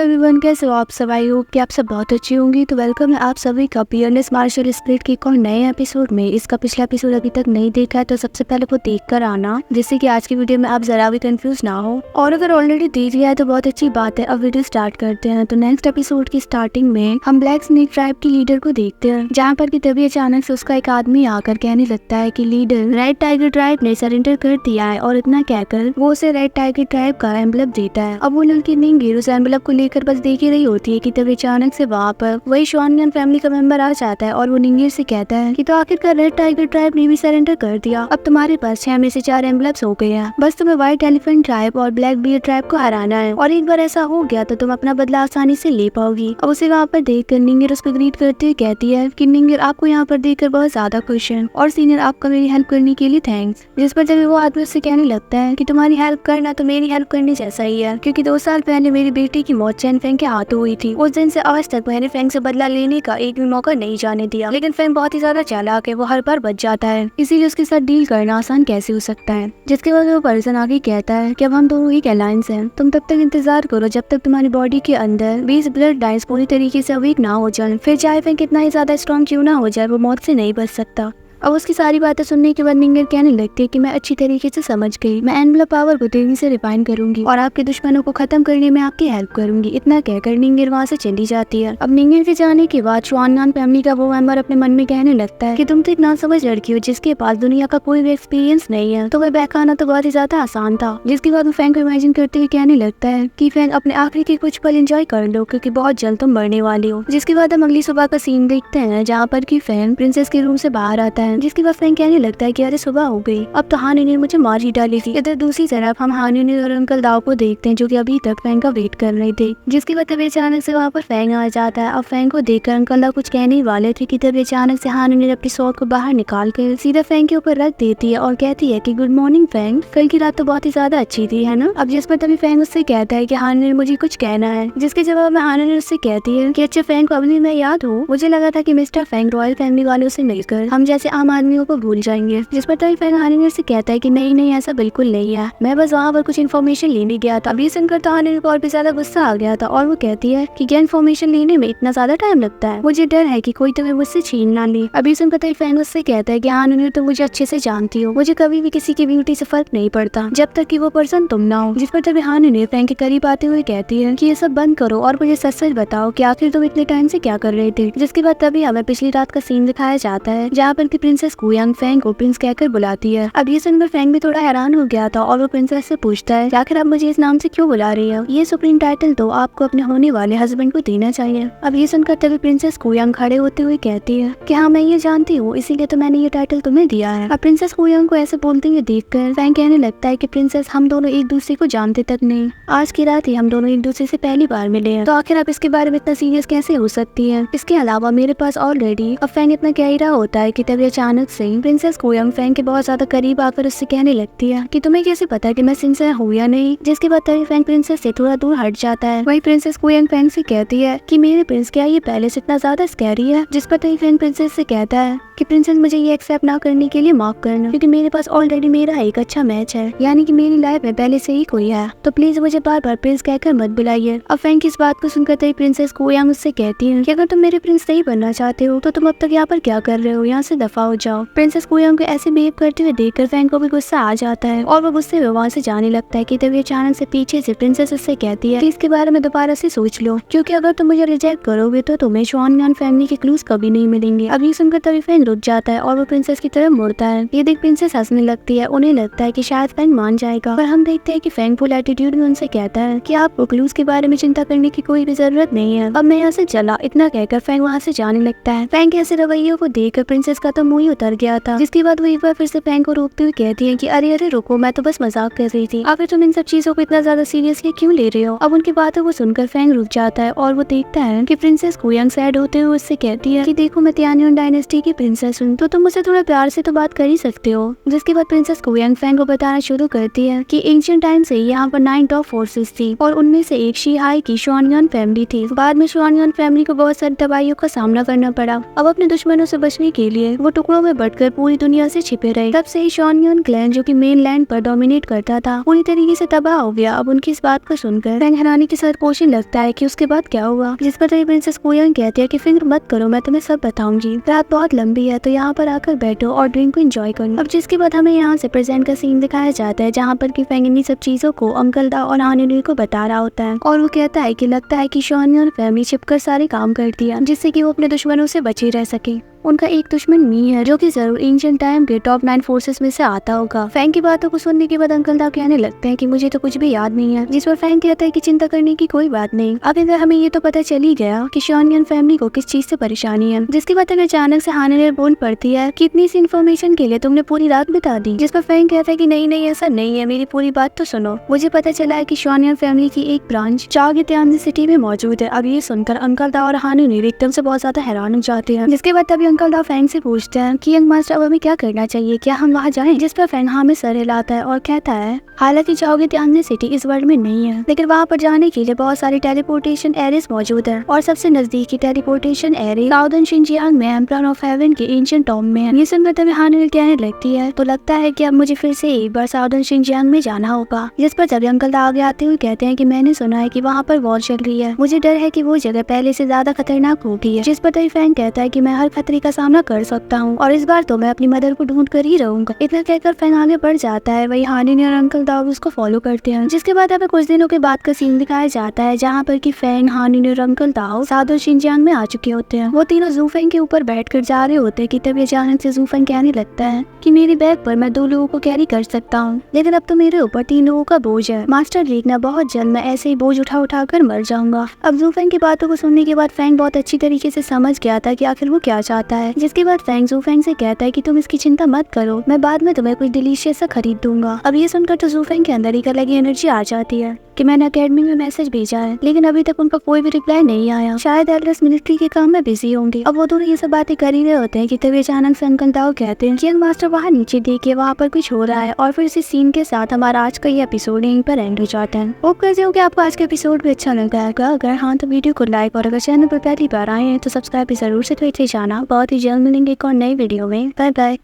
Everyone, कैसे हो आप सब। आई होप कि आप सब बहुत अच्छी होंगी। तो वेलकम है आप सभी का पियरलेस मार्शल स्पिरिट के एक और नए एपिसोड में। इसका पिछला एपिसोड अभी तक नहीं देखा है तो सबसे पहले वो देख कर आना, जिससे कि आज की वीडियो में आप जरा भी कंफ्यूज ना हो। और अगर ऑलरेडी देख लिया है तो बहुत अच्छी बात है। अब वीडियो स्टार्ट करते हैं। तो नेक्स्ट एपिसोड की स्टार्टिंग में हम ब्लैक स्नेक ट्राइब की लीडर को देखते हैं, जहाँ पर की तभी अचानक से उसका एक आदमी आकर कहने लगता है कि लीडर रेड टाइगर ट्राइब ने सरेंडर कर दिया है, और इतना कहकर वो उसे रेड टाइगर ट्राइब का एम्बलम देता है। अब वो लड़की निंगीर उस एम्बलम को लेकर बस देख ही रही होती है कि तभी अचानक से वहाँ पर वही शुआनयान फैमिली का मेंबर आ जाता है और वो निंगीर से कहता है कि तो आखिरकार रेड टाइगर ट्राइब ने भी सरेंडर कर दिया। अब तुम्हारे पास 6 में से 4 एम्बलम्स हो गए हैं, बस तुम्हें व्हाइट एलिफेंट ट्राइब और ब्लैक बियर ट्राइब को हराना है, और एक बार ऐसा हो गया तो तुम अपना बदला आसानी से ले पाओगी। अब उसे वहाँ पर देखकर निंगीर उस पर ग्रीट करते हुए कहती है कि निंगीर आपको यहाँ पर देखकर बहुत ज्यादा खुश है, और सीनियर आपका मेरी हेल्प करने के लिए थैंक्स। जिस पर जब वो आदमी उससे कहने लगता है कि तुम्हारी हेल्प करना तो मेरी हेल्प करने जैसा ही है, क्योंकि 2 साल पहले मेरी बेटी की मौत चैन फेंग के हाथों हुई थी। उस दिन से आज तक मैंने फेंग से बदला लेने का एक भी मौका नहीं जाने दिया, लेकिन फेंग बहुत ही ज्यादा चालाक है, वो हर बार बच जाता है, इसीलिए उसके साथ डील करना आसान कैसे हो सकता है। जिसके बाद वो पर्सन आगे कहता है कि अब हम दोनों एक अलायंस हैं, तुम तब तक इंतजार करो जब तक तुम्हारी बॉडी के अंदर 20 ब्लड लाइन्स पूरी तरीके से वीक ना हो जाए, फिर चाहे फेंग कितना ही ज्यादा स्ट्रॉन्ग क्यों ना हो जाए, वो मौत से नहीं बच सकता। अब उसकी सारी बातें सुनने के बाद निंगीर कहने लगती है कि मैं अच्छी तरीके से समझ गई, मैं एनवलप पावर को तेजी से रिफाइन करूंगी और आपके दुश्मनों को खत्म करने में आपकी हेल्प करूंगी। इतना कहकर निंगीर वहाँ से चली जाती है। अब निंगीर के जाने के बाद शुआनयान फैमिली का वो मेंबर अपने मन में कहने लगता है कि तुम तो एक नासमझ लड़की हो जिसके पास दुनिया का कोई भी एक्सपीरियंस नहीं है, तो वह बहकाना तो बहुत ही ज्यादा आसान था। जिसके बाद वो फेंग को इमेजिन करते हुए कहने लगता है कि फेंग अपने आखिरी के कुछ पल एंजॉय कर लो, क्योंकि बहुत जल्द तुम मरने वाली हो। जिसके बाद हम अगली सुबह का सीन देखते हैं, जहाँ पर की फेंग प्रिंसेस के रूम से बाहर आता है। जिसके बाद फेंग लगता है कि अरे सुबह हो गई, अब तो हानी ने मुझे मार ही डाली थी। इधर दूसरी तरफ हम हानी और अंकल दाव को देखते हैं, जो कि अभी तक फेंग का वेट कर रहे थे। जिसके बाद तभी अचानक से वहाँ पर फेंग आ जाता है। अब फेंग को देखकर अंकल दाव कुछ कहने ही वाले थे कि तभी अचानक से हानी ने अपनी सॉर्ड को बाहर निकाल कर सीधा फेंग के ऊपर रख देती है और कहती है कि गुड मॉर्निंग फेंग, कल की रात तो बहुत ही ज्यादा अच्छी थी, है ना। अब जिस पर तभी फेंग उससे कहता है कि हानी ने मुझे कुछ कहना है। जिसके जवाब में हानी ने उससे कहती है कि अच्छा फेंग को अभी मैं याद हूँ, मुझे लगा था कि मिस्टर फेंग रॉयल फैमिली वालों से मिलकर हम जैसे आम आदमियों को भूल जाएंगे। जिस पर तभी फेंग हानी से कहता है कि नहीं ऐसा बिल्कुल नहीं है, मैं बस वहाँ पर कुछ इन्फॉर्मेशन लेने गया था। अभी सुनकर तो हानी को और भी ज्यादा गुस्सा आ गया था और वो कहती है कि क्या इन्फॉर्मेशन लेने में इतना ज्यादा टाइम लगता है, मुझे डर है कि कोई तुम्हें मुझसे छीन ना ले। अभी सुनकर तभी फेंग उससे कहता है कि हानी तुम मुझे अच्छे से जानती हो, मुझे कभी भी किसी की ब्यूटी से फर्क नहीं पड़ता जब तक कि वो पर्सन तुम ना हो। जिस पर तभी हानी फेंग के करीब आते हुए कहती है कि ये सब बंद करो और मुझे सच सच बताओ कि आखिर तुम इतने टाइम से क्या कर रहे थे। जिसके बाद तभी हमें पिछली रात का सीन दिखाया जाता है, जहाँ पर की प्रिंसेस कुयांग फेंग को प्रिंस कहकर बुलाती है। अब ये सुनकर फेंग भी थोड़ा हैरान हो गया था और वो प्रिंसेस से पूछता है आखिर आप मुझे इस नाम से क्यों बुला रही है, ये सुप्रीम टाइटल तो आपको अपने होने वाले हस्बैंड को देना चाहिए। अब ये सुनकर तभी प्रिंसेस कुयांग खड़े होते हुए कहती है कि हाँ मैं ये जानती हूँ, इसीलिए तो मैंने ये टाइटल तुम्हें दिया है। अब प्रिंसेस कुयांग को ऐसे बोलते हुए देखकर फेंग कहने लगता है कि प्रिंसेस हम दोनों एक दूसरे को जानते तक नहीं, आज की रात ही हम दोनों एक दूसरे से पहली बार मिले हैं, तो आखिर आप इसके बारे में इतना सीरियस कैसे हो सकती है। इसके अलावा मेरे पास ऑलरेडी। अब फेंग इतना कह ही रहा होता है कि तभी अचानक से प्रिंसेस कुयांग फेंग के बहुत ज्यादा करीब आकर उससे कहने लगती है कि तुम्हें कैसे पता कि मैं सिंसियर हूँ या नहीं। जिसके बाद तभी फेंग प्रिंसेस से थोड़ा दूर हट जाता है। वही प्रिंसेस कुयांग फेंग से कहती है कि मेरे प्रिंस क्या ये पहले से इतना ज्यादा स्कैरी है। जिस पर तभी फेंग प्रिंसेस से कहता है कि प्रिंसेस मुझे ये एक्सेप्ट ना करने के लिए माफ करना, क्योंकि मेरे पास ऑलरेडी मेरा एक अच्छा मैच है, यानी कि मेरी लाइफ में पहले से ही कोई है, तो प्लीज मुझे बार बार प्रिंस कहकर मत बुलाइए। अब फेंग की इस बात को सुनकर तभी प्रिंसेस कुयांग उससे कहती है कि अगर तुम मेरे प्रिंस नहीं बनना चाहते हो तो तुम अब तक यहाँ पर क्या कर रहे हो, यहाँ से दफा हो जाओ। प्रिंसेस कुयांग को ऐसे बिहेव करते हुए देखकर फेंग को भी गुस्सा आ जाता है और वो गुस्से में वहाँ से जाने लगता है कि तभी अचानक से पीछे से प्रिंसेस उससे कहती है कि इसके बारे में दोबारा से सोच लो, क्योंकि अगर तुम मुझे रिजेक्ट करोगे तो तुम्हें शुआनयान फैमिली के क्लूज कभी नहीं मिलेंगे। अब ये सुनकर तभी फेंग रुक जाता है और वो प्रिंसेस की तरफ मुड़ता है। ये देख प्रिंसेस हंसने लगती है, उन्हें लगता है कि शायद फेंग मान जाएगा, पर हम देखते हैं कि फेंग फुल एटीट्यूड में उनसे कहता है कि आपको क्लूज के बारे में चिंता करने की कोई भी जरूरत नहीं है, अब मैं यहाँ से चला। इतना कहकर फेंग वहाँ से जाने लगता है। फेंग के ऐसे रवैयों को देखकर प्रिंसेस का तो मुंह ही उतर गया था। जिसके बाद वो एक बार फिर से फेंग को रोकते हुए कहती है कि अरे रुको, मैं तो बस मजाक कर रही थी, आखिर तुम इन सब चीजों को इतना ज्यादा सीरियसली क्यों ले रहे हो। अब उनकी बातों को सुनकर फेंग रुक जाता है और वो देखता है कि प्रिंसेस कुयांग सैड होते हुए उससे कहती है कि देखो मैं तियानियन डायनेस्टी की प्रिंसेस हूँ, तो तुम मुझसे थोड़ा प्यार से तो बात कर ही सकते हो। जिसके बाद प्रिंसेस कुयांग फेंग को बताना शुरू करती है कि एंशिएंट टाइम से यहाँ पर 9 टॉप फोर्सेस थी और उनमें से एक शी-हाई की शुआनयान फैमिली थी। बाद में शुआनयान फैमिली को बहुत सारी तबाहियों का सामना करना पड़ा। अब अपने दुश्मनों से बचने के लिए वो टुकड़ों में बंटकर पूरी दुनिया से छिपे रहे। तब से ही शॉनियन क्लैन जो कि मेनलैंड पर डोमिनेट करता था पूरी तरीके से तबाह हो गया। अब उनकी इस बात को सुनकर फैंग हैरानी के साथ पूछने लगता है कि उसके बाद क्या हुआ, जिस पर प्रिंसेस कोयन कहती है कि फिक्र मत करो, मैं तुम्हें सब बताऊंगी। रात बहुत लंबी है तो यहाँ पर आकर बैठो और ड्रिंक को एंजॉय करो। अब जिसके बाद हमें यहाँ से प्रेजेंट का सीन दिखाया जाता है जहाँ पर कि फैंग इन्हीं सब चीजों को अंकल दा और हानी को बता रहा होता है और वो कहता है कि लगता है कि शॉनियन फैमिली छिपकर सारे काम करती है जिससे कि वो अपने दुश्मनों से बची रह सके। उनका एक दुश्मन मी है जो कि जरूर एंशिएंट टाइम के टॉप 9 फोर्सेस में से आता होगा। फैंग की बातों को सुनने के बाद अंकल दा कहने लगते हैं कि मुझे तो कुछ भी याद नहीं है, जिस पर फैंग कहता है कि चिंता करने की कोई बात नहीं। अब इधर हमें ये तो पता चल ही गया कि शॉनियन फैमिली को किस चीज से परेशानी है, जिसकी बात अगर अचानक से हानी बोल पड़ती है कि इतनी सी इन्फॉर्मेशन के लिए तुमने पूरी रात बिता दी, जिस पर फैंग कहता है कि नहीं ऐसा नहीं है, मेरी पूरी बात तो सुनो। मुझे पता चला है कि शॉनियन फैमिली की एक ब्रांच चाओगेटियान सिटी में मौजूद है। अब ये सुनकर अंकल दा और हानी एकदम से बहुत ज्यादा हैरान हो जाते हैं, जिसके बाद तभी अंकल दा फैंग से पूछते हैं कि यंग मास्टर अब हमें क्या करना चाहिए, क्या हम वहाँ जाएं? जिस पर फैंग हाँ में सर हिलाता है और कहता है हालांकि चाओगेटियान सिटी इस वर्ल्ड में नहीं है, लेकिन वहाँ पर जाने के लिए बहुत सारी टेलीपोर्टेशन एरियाज मौजूद है और सबसे नजदीकी टेलीपोर्टेशन एरिया साउदर्न शिनजियांग में एम्परर ऑफ हेवन के एंशिएंट टॉम में है। ये सुनकर तभी हानी कहने लगती है तो लगता है कि अब मुझे फिर से एक बार साउदर्न शिनजियांग में जाना होगा। जिस पर तभी अंकल दा आगे आते हुए कहते हैं कि मैंने सुना है कि वहाँ पर वॉर चल रही है, मुझे डर है कि वो जगह पहले से ज्यादा खतरनाक हो गई है। जिस पर तभी फैंग कहता है कि मैं हर खतरे का सामना कर सकता हूँ और इस बार तो मैं अपनी मदर को ढूंढ कर ही रहूंगा। इतना कहकर फैंग आगे बढ़ जाता है, वही हानी और अंकल दा उसको फॉलो करते हैं। जिसके बाद हमें कुछ दिनों के बाद का सीन दिखाया जाता है जहाँ पर कि फैंग, हानी और अंकल दाओ साउदर्न शिनजियांग में आ चुके होते हैं। वो तीनों ज़ूफेंग के ऊपर बैठकर जा रहे होते हैं कि तभी अचानक से ज़ूफेंग कहने लगता है कि मेरी बैग पर मैं 2 लोगों को कैरी कर सकता हूँ, लेकिन अब तो मेरे ऊपर 3 लोगों का बोझ है। मास्टर देखना बहुत जल्द मैं ऐसे ही बोझ उठा कर मर जाऊंगा। अब ज़ूफेंग की बातों को सुनने के बाद फैंग बहुत अच्छी तरीके से समझ गया था कि आखिर वो क्या चाहता है। जिसके बाद फैंग ज़ूफेंग से कहता है कि तुम इसकी चिंता मत करो, मैं बाद में तुम्हें कुछ डिलीशियस सा खरीद दूंगा। अब ये सुनकर तो ज़ूफेंग के अंदर एक अलग एनर्जी आ जाती है कि मैंने अकेडमी में मैसेज भेजा है, लेकिन अभी तक उनका कोई भी रिप्लाई नहीं आया, शायद एटलस मिलिट्री के काम में बिजी होंगे। अब वो दोनों ये सब बातें कर ही रहे होते हैं कि तभी अचानक से अंकल दाओ कहते हैं कि यंग मास्टर वहाँ नीचे देखिए, वहाँ पर कुछ हो रहा है। और फिर इसी सीन के साथ हमारा आज का ये एपिसोड यहीं पर एंड हो जाता है। होप करते हो कि आपको आज का एपिसोड भी अच्छा लगा है। अगर हाँ तो वीडियो को लाइक और अगर चैनल पर पहली बार आए हैं तो सब्सक्राइब भी जरूर से करते जाना। बहुत ही जल्द मिलेंगे एक और नई वीडियो में। Bye bye.